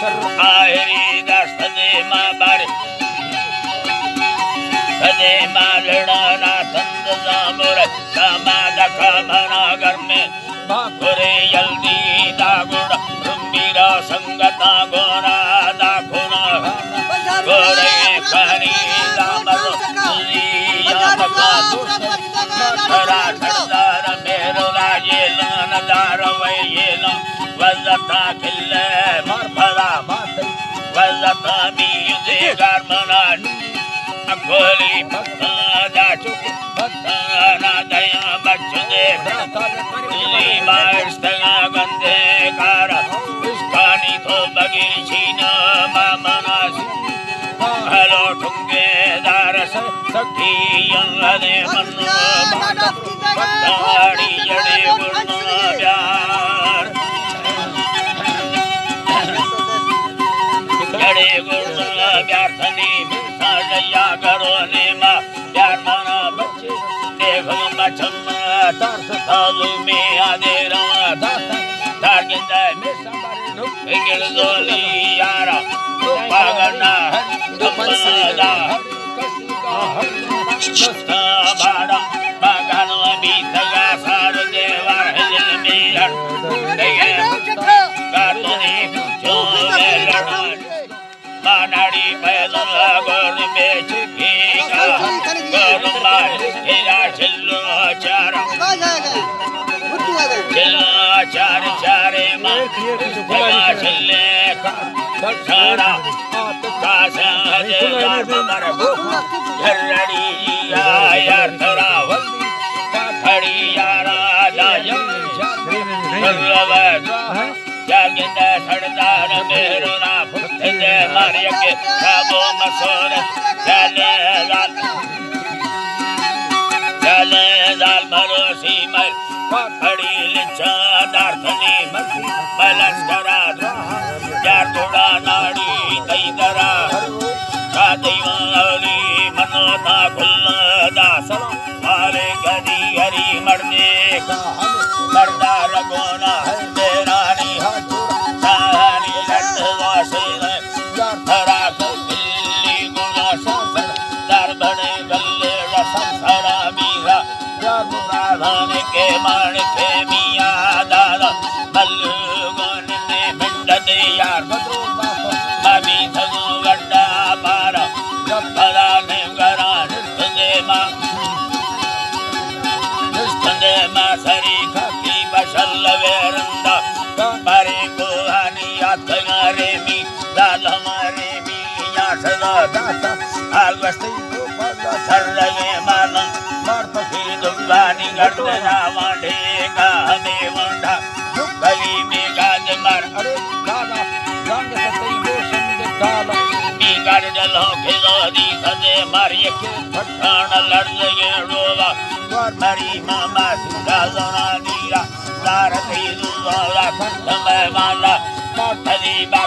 आहिरी दस्तने मां बारे सदे मां लड़ाना तंद जामुर समादा खामना घर में बाकुरे जल्दी दागुड़ रुंबीरा संगता गोरा दाखुना गोरे खानी दामर दुनिया बका थरा थरदार मेरो राजेल नदार वयेल वज़ता खिल्ले मरफला वज़ता मीज़े गारमनान अकोली भक्ता दाचुक भक्ता नादया बच्चे दिली मार्स्तगा गंदे कारा इस्कानी तो बगीचीना मामनास हलो ठुंगे दारस सखी यंगने मन्नो भक्ताड़ी जड़े गुण प्यार जड़े गुण प्यार थनी साजया करो ने माँ प्यार माना बच्चे देव मचम तरस तालु में आदे रवा तार गिंदा में संबारे रुक गिरदोली यारा पागना दुमदा दस्ता बाड़ा पागनो बीतगा सार देवर हिल में हट कातोनी जो लड़ान मानाड़ी पैदल गोर में चुकेगा गोरुमा तेरा चिल्लो चार चिल्लो चार चारे माँ जगा चिल्ले सारा कासा हज़ार मगर झरड़ी यार थरा खड़ी यारा दायम जागिंदा सरदार मेरुना फुटते मारिया के खाबो मसोर चले जाल भरोसी मल खड़ी लिच्छा दार्थनी मलस करा यार थोड़ा नाड़ी कई दरा कादिवाली मनोना खुल्ला दास मारे गदी हरी मरने का मरदार गोना देरानी सानी लट वासे थरा दिल्ली गुना संसर दर बने गल्ले संसरा मीरा जाने के मान के मिया दादा मल्लू गोन ने भिंड दे यार मामी थगो गड्डा पारा जब भला ने गरा निस्तंदे मा सरी खकी बशल वेरंदा मारे को हानी आत्मारे मी दाल हमारे मी या सदा दाता आलवस्ती को पदा सरगे माला मार पखी दुलानी गड्डा वांडे का हमें वंडा दुखली में गाज मार अरे दादा रंग सतई बोशन दे काला मी गाड़ डलो खिलो दी सदे मारिए के फटाना लड़ लगे रोवा मरी मामा सुधा जोना नीरा दार थी दुआ समय माला मोटली बा